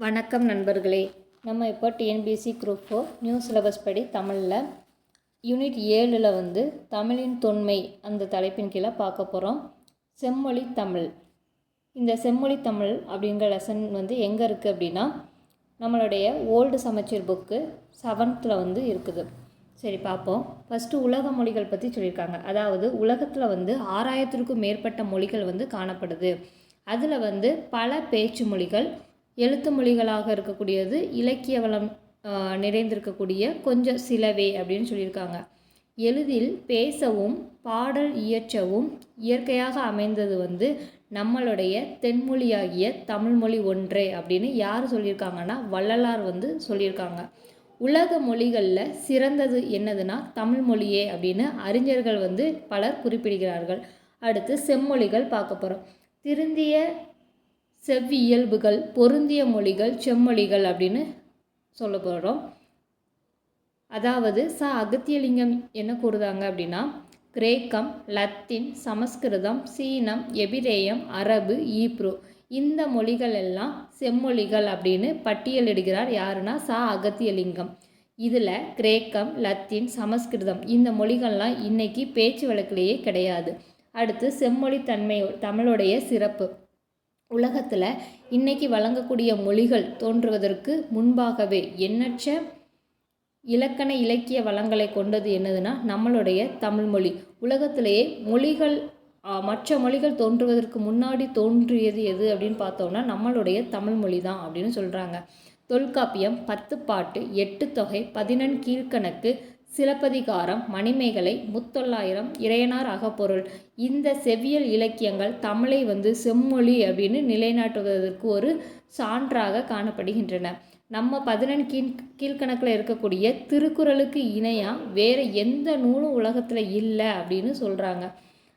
வணக்கம் நண்பர்களே. நம்ம இப்போ டிஎன்பிஎஸ்சி குரூப் 4 நியூ சிலபஸ் படி தமிழில் யூனிட் 7ல் தமிழின் தொன்மை அந்த தலைப்பின் கீழே பார்க்க போகிறோம். செம்மொழி தமிழ். இந்த செம்மொழி தமிழ் அப்படிங்கிற லெசன் எங்கே இருக்குது அப்படின்னா நம்மளுடைய ஓல்டு சமச்சீர் புக்கு 7th இருக்குது. சரி பார்ப்போம். ஃபஸ்ட்டு உலக மொழிகள் பற்றி சொல்லியிருக்காங்க. அதாவது உலகத்தில் 6000க்கும் மேற்பட்ட மொழிகள் காணப்படுது. அதில் பல பேச்சு மொழிகள், எழுத்து மொழிகளாக இருக்கக்கூடியது, இலக்கிய வளம் நிறைந்திருக்கக்கூடிய கொஞ்சம் சிலவே அப்படின்னு சொல்லியிருக்காங்க. எளிதில் பேசவும் பாடல் இயற்றவும் இயற்கையாக அமைந்தது நம்மளுடைய தென்மொழியாகிய தமிழ்மொழி ஒன்றே அப்படின்னு யார் சொல்லியிருக்காங்கன்னா வள்ளலார் சொல்லியிருக்காங்க. உலக மொழிகளில் சிறந்தது என்னதுன்னா தமிழ்மொழியே அப்படின்னு அறிஞர்கள் பலர் குறிப்பிடுகிறார்கள். அடுத்து செம்மொழிகள் பார்க்க போகிறோம். திருந்திய செவ்வியல்புகள் பொருந்திய மொழிகள் செம்மொழிகள் அப்படின்னு சொல்ல போகிறோம். அதாவது அகத்தியலிங்கம் என்ன கூறுதாங்க அப்படின்னா கிரேக்கம், லத்தீன், சமஸ்கிருதம், சீனம், எபிரேயம், அரபு, ஈப்ரு இந்த மொழிகள் எல்லாம் செம்மொழிகள் அப்படின்னு பட்டியலிடுகிறார். யாருன்னா அகத்தியலிங்கம். இதில் கிரேக்கம், லத்தீன், சமஸ்கிருதம் இந்த மொழிகள்லாம் இன்னைக்கு பேச்சு வழக்கிலேயே கிடையாது. அடுத்து செம்மொழி தன்மை தமிழுடைய சிறப்பு. உலகத்தில் இன்றைக்கி வழங்கக்கூடிய மொழிகள் தோன்றுவதற்கு முன்பாகவே எண்ணற்ற இலக்கண இலக்கிய வளங்களை கொண்டது என்னதுன்னா நம்மளுடைய தமிழ்மொழி. உலகத்திலேயே மொழிகள் மற்ற மொழிகள் தோன்றுவதற்கு முன்னாடி தோன்றியது எது அப்படின்னு பார்த்தோம்னா நம்மளுடைய தமிழ்மொழி தான் அப்படின்னு சொல்கிறாங்க. தொல்காப்பியம், 10 பாட்டு, 8 தொகை, 11 கீழ்கணக்கு, சிலப்பதிகாரம், மணிமேகலை, முத்தொள்ளாயிரம், இறையனார் அகப்பொருள் இந்த செவ்வியல் இலக்கியங்கள் தமிழை செம்மொழி அப்படின்னு நிலைநாட்டுவதற்கு ஒரு சான்றாக காணப்படுகின்றன. நம்ம 11 கீழ்கணக்கில் இருக்கக்கூடிய திருக்குறளுக்கு இணையாக வேறு எந்த நூலும் உலகத்தில் இல்லை அப்படின்னு சொல்கிறாங்க.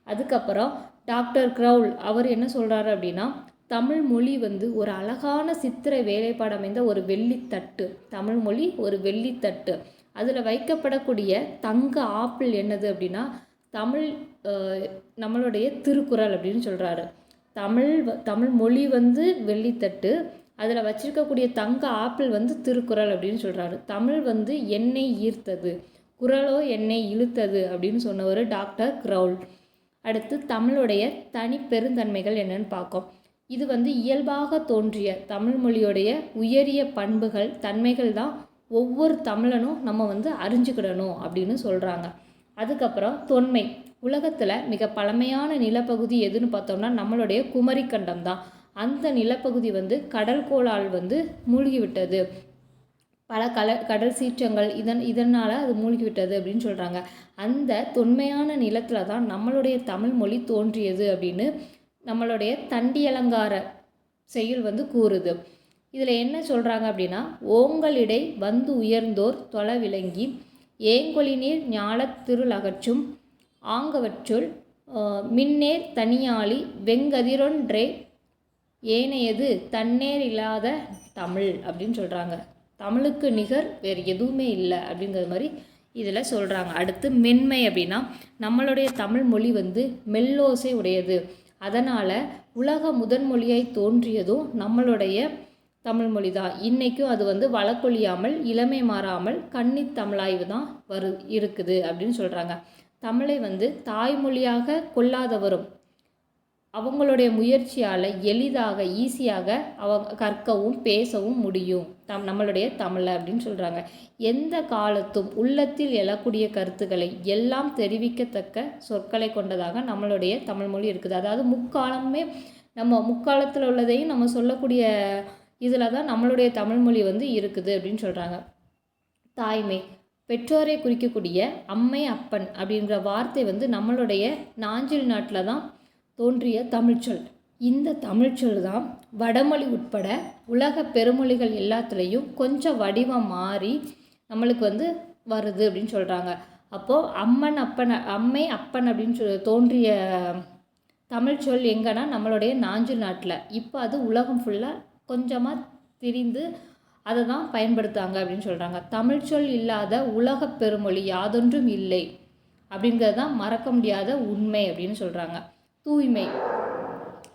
அதுக்கப்புறம் டாக்டர் க்ரௌல் அவர் என்ன சொல்கிறாரு அப்படின்னா தமிழ் மொழி ஒரு அழகான சித்திர வேலைப்பாடு அமைந்த ஒரு வெள்ளித்தட்டு. தமிழ்மொழி ஒரு வெள்ளித்தட்டு. அதில் வைக்கப்படக்கூடிய தங்க ஆப்பிள் என்னது அப்படின்னா நம்மளுடைய திருக்குறள் அப்படின்னு சொல்கிறாரு. தமிழ் மொழி வெள்ளித்தட்டு, அதில் வச்சிருக்கக்கூடிய தங்க ஆப்பிள் திருக்குறள் அப்படின்னு சொல்கிறாரு. தமிழ் என்னை ஈர்த்தது, குறளோ என்னை இழுத்தது அப்படின்னு சொன்னவர் டாக்டர் க்ரௌல். அடுத்து தமிழுடைய தனி பெருந்தன்மைகள் என்னன்னு பார்க்கும். இது இயல்பாக தோன்றிய தமிழ்மொழியோடைய உயரிய பண்புகள் தன்மைகள் தான் ஒவ்வொரு தமிழனும் நம்ம அறிஞ்சுக்கிடணும் அப்படின்னு சொல்கிறாங்க. அதுக்கப்புறம் தொன்மை. உலகத்தில் மிக பழமையான நிலப்பகுதி எதுன்னு பார்த்தோம்னா நம்மளுடைய குமரிக்கண்டம் தான். அந்த நிலப்பகுதி கடல் கோளால் மூழ்கிவிட்டது. பல கடல் சீற்றங்கள் இதனால் அது மூழ்கிவிட்டது அப்படின்னு சொல்கிறாங்க. அந்த தொன்மையான நிலத்தில் தான் நம்மளுடைய தமிழ் மொழி தோன்றியது அப்படின்னு நம்மளுடைய தண்டியலங்கார செயல் கூறுது. இதில் என்ன சொல்கிறாங்க அப்படின்னா ஓங்களிடை உயர்ந்தோர் தொலை விளங்கி ஏங்கொழிநீர் ஞாலத் திருளகற்றும் ஆங்கவற்றுள் மின்னேர் தனியாளி வெங்கதிரொன்றே ஏனையது தன்னேர் இல்லாத தமிழ் அப்படின்னு சொல்கிறாங்க. தமிழுக்கு நிகர் வேறு எதுவுமே இல்லை அப்படிங்கிற மாதிரி இதில் சொல்கிறாங்க. அடுத்து மென்மை அப்படின்னா நம்மளுடைய தமிழ் மொழி மெல்லோசை உடையது. அதனால் உலக முதன்மொழியாய் தோன்றியதும் நம்மளுடைய தமிழ்மொழி தான். இன்றைக்கும் அது வழக்கொழியாமல் இளமை மாறாமல் கன்னித் தமிழாய்வு தான் இருக்குது அப்படின்னு சொல்கிறாங்க. தமிழை தாய்மொழியாக கொள்ளாதவரும் அவங்களுடைய முயற்சியால் எளிதாக ஈஸியாக அவங்க கற்கவும் பேசவும் முடியும் நம்மளுடைய தமிழை அப்படின்னு சொல்கிறாங்க. எந்த காலத்தும் உள்ளத்தில் எழக்கூடிய கருத்துக்களை எல்லாம் தெரிவிக்கத்தக்க சொற்களை கொண்டதாக நம்மளுடைய தமிழ்மொழி இருக்குது. அதாவது முக்காலமே நம்ம முக்காலத்தில் உள்ளதையும் நம்ம சொல்லக்கூடிய இதில் தான் நம்மளுடைய தமிழ்மொழி இருக்குது அப்படின்னு சொல்கிறாங்க. தாய்மை. பெற்றோரை குறிக்கக்கூடிய அம்மை அப்பன் அப்படிங்கிற வார்த்தை நம்மளுடைய நாஞ்சில் நாட்டில் தான் தோன்றிய தமிழ்ச்சொல். இந்த தமிழ்ச்சொல் தான் வடமொழி உட்பட உலக பெருமொழிகள் எல்லாத்துலேயும் கொஞ்சம் வடிவம் மாறி நம்மளுக்கு வருது அப்படின்னு சொல்கிறாங்க. அப்போது அம்மை அப்பன் அப்படின்னு தோன்றிய தமிழ்ச்சொல் எங்கன்னா நம்மளுடைய நாஞ்சில் நாட்டில். இப்போ அது உலகம் ஃபுல்லாக கொஞ்சமாக திரிந்து அதை தான் பயன்படுத்தாங்க அப்படின்னு சொல்கிறாங்க. தமிழ்ச்சொல் இல்லாத உலக பெருமொழி யாதொன்றும் இல்லை அப்படிங்கிறது தான் மறக்க முடியாத உண்மை அப்படின்னு சொல்கிறாங்க. தூய்மை.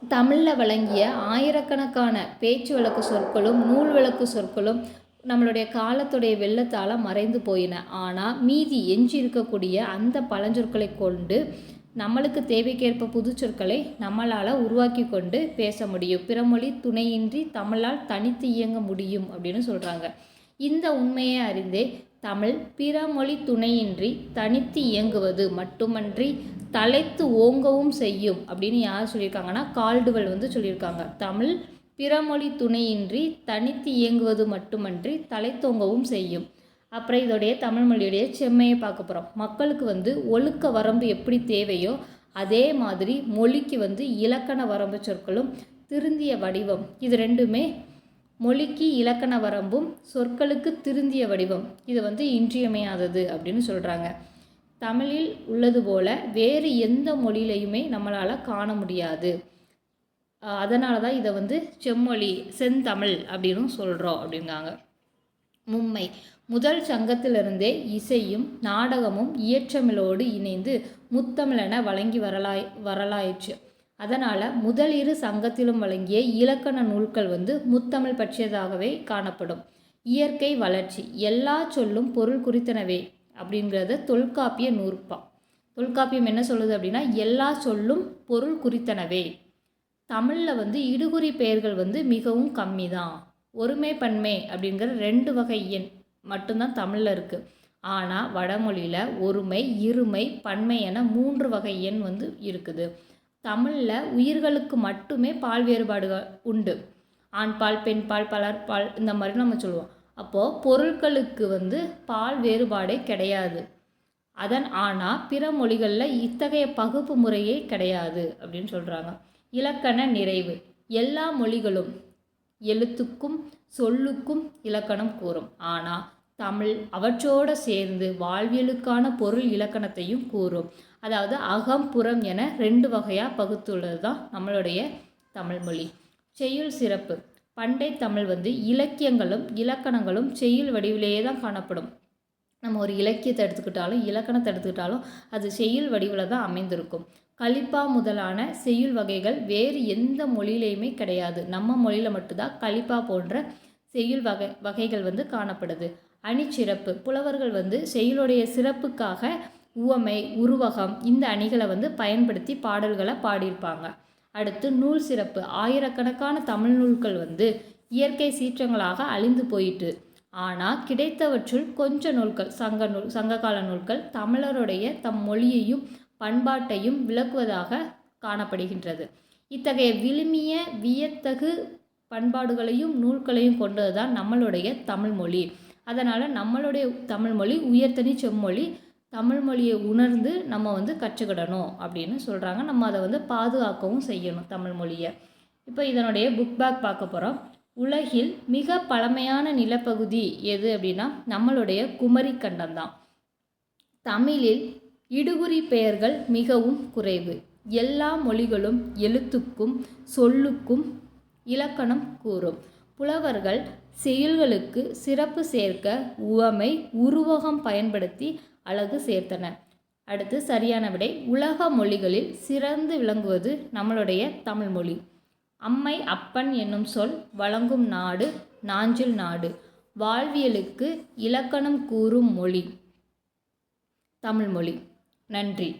தமிழில் வழங்கிய ஆயிரக்கணக்கான பேச்சு வழக்கு சொற்களும் நூல் வழக்கு சொற்களும் நம்மளுடைய காலத்துடைய வெள்ளத்தால் மறைந்து போயின. ஆனால் மீதி எஞ்சி இருக்கக்கூடிய அந்த பழஞ்சொற்களை கொண்டு நம்மளுக்கு தேவைக்கேற்ப புது சொற்களை நம்மளால் உருவாக்கி கொண்டு பேச முடியும். பிறமொழி துணையின்றி தமிழால் தனித்து இயங்க முடியும் அப்படின்னு சொல்கிறாங்க. இந்த உண்மையை அறிந்தே தமிழ் பிறமொழி துணையின்றி தனித்து இயங்குவது மட்டுமன்றி தலைத்து ஓங்கவும் செய்யும் அப்படின்னு யார் சொல்லியிருக்காங்கன்னா கால்டுவெல் சொல்லியிருக்காங்க. தமிழ் பிறமொழி துணையின்றி தனித்து இயங்குவது மட்டுமன்றி தலைத்தோங்கவும் செய்யும். அப்புறம் இதோடைய தமிழ் மொழியுடைய செம்மையை பார்க்க போகிறோம். மக்களுக்கு ஒழுக்க வரம்பு எப்படி தேவையோ அதே மாதிரி மொழிக்கு இலக்கண வரம்பு சொற்களும் திருந்திய வடிவம், இது ரெண்டுமே மொழிக்கு இலக்கண வரம்பும் சொற்களுக்கு திருந்திய வடிவம் இது இன்றியமையாதது அப்படின்னு சொல்கிறாங்க. தமிழில் உள்ளது போல வேறு எந்த மொழியிலையுமே நம்மளால் காண முடியாது. அதனால தான் இதை செம்மொழி செந்தமிழ் அப்படின்னு சொல்கிறோம் அப்படிங்காங்க. மும்மை முதல் சங்கத்திலிருந்தே இசையும் நாடகமும் இயற்றமிழோடு இணைந்து முத்தமிழென வழங்கி வரலாயிற்று. அதனால் முதல் இரு சங்கத்திலும் வழங்கிய இலக்கண நூல்கள் முத்தமிழ் பற்றியதாகவே காணப்படும். இயற்கை வளர்ச்சி எல்லா சொல்லும் பொருள் குறித்தனவே அப்படிங்கிறத தொல்காப்பிய நூற்பா. தொல்காப்பியம் என்ன சொல்லுது அப்படின்னா எல்லா சொல்லும் பொருள் குறித்தனவே. தமிழில் இடுகுறி பெயர்கள் மிகவும் கம்மி தான். ஒருமை பன்மை அப்படிங்கிற 2 வகை எண் மட்டும்தான் தமிழில் இருக்குது. ஆனால் வடமொழியில் ஒருமை இருமை பன்மை என 3 வகை எண் இருக்குது. தமிழில் உயிர்களுக்கு மட்டுமே பால் வேறுபாடுகள் உண்டு. ஆண்பால் பெண்பால் பலர்பால் இந்த மாதிரி நம்ம சொல்லுவோம். அப்போது பொருட்களுக்கு பால் வேறுபாடே கிடையாது. ஆனால் பிற மொழிகளில் இத்தகைய பகுப்பு முறையே கிடையாது அப்படின்னு சொல்கிறாங்க. இலக்கண நிறைவு எல்லா மொழிகளும் எழுத்துக்கும் சொல்லுக்கும் இலக்கணம் கூறும். ஆனால் தமிழ் அவற்றோடு சேர்ந்து வாழ்வியலுக்கான பொருள் இலக்கணத்தையும் கூறும். அதாவது அகம் புறம் என 2 வகையாக பகுத்துள்ளது தான் நம்மளுடைய தமிழ் மொழி. செய்யுள் சிறப்பு பண்டை தமிழ் இலக்கியங்களும் இலக்கணங்களும் செய்யுள் வடிவிலேயே தான் காணப்படும். நம்ம ஒரு இலக்கியத்தை எடுத்துக்கிட்டாலும் இலக்கணத்தை எடுத்துக்கிட்டாலும் அது செய்யுள் வடிவில் தான் அமைந்திருக்கும். கலிப்பா முதலான செய்யுள் வகைகள் வேறு எந்த மொழியிலையுமே கிடையாது. நம்ம மொழியில் மட்டும்தான் கலிப்பா போன்ற செய்யுள் வகைகள் காணப்படுது. அணிச்சிறப்பு புலவர்கள் செய்யுளுடைய சிறப்புக்காக உவமை உருவகம் இந்த அணிகளை பயன்படுத்தி பாடல்களை பாடியிருப்பாங்க. அடுத்து நூல் சிறப்பு ஆயிரக்கணக்கான தமிழ் நூல்கள் இயற்கை சீற்றங்களாக அழிந்து போயிட்டு. ஆனால் கிடைத்தவற்றுள் கொஞ்ச நூல்கள் சங்ககால நூல்கள் தமிழருடைய தம் மொழியையும் பண்பாட்டையும் விளக்குவதாக காணப்படுகின்றது. இத்தகைய விழுமிய வியத்தகு பண்பாடுகளையும் நூல்களையும் கொண்டது தான் நம்மளுடைய தமிழ் மொழி. அதனால் நம்மளுடைய தமிழ் மொழி உயர்தனி செம்மொழி. தமிழ் மொழியை உணர்ந்து நம்ம கற்றுக்கிடணும் அப்படின்னு சொல்கிறாங்க. நம்ம அதை பாதுகாக்கவும் செய்யணும் தமிழ் மொழியை. இப்போ இதனுடைய புக் பேக் பார்க்க போகிறோம். உலகில் மிக பழமையான நிலப்பகுதி எது அப்படின்னா நம்மளுடைய குமரி கண்டம் தான். தமிழில் இடுகுறி பெயர்கள் மிகவும் குறைவு. எல்லா மொழிகளும் எழுத்துக்கும் சொல்லுக்கும் இலக்கணம் கூறும். புலவர்கள் செயல்களுக்கு சிறப்பு சேர்க்க உவமை உருவகம் பயன்படுத்தி அழகு சேர்த்தனர். அடுத்து சரியான விடை உலக மொழிகளில் சிறந்து விளங்குவது நம்மளுடைய தமிழ் மொழி. அம்மை அப்பன் என்னும் சொல் வழங்கும் நாடு நாஞ்சில் நாடு. வாழ்வியலுக்கு இலக்கணம் கூறும் மொழி தமிழ் மொழி. நன்றி.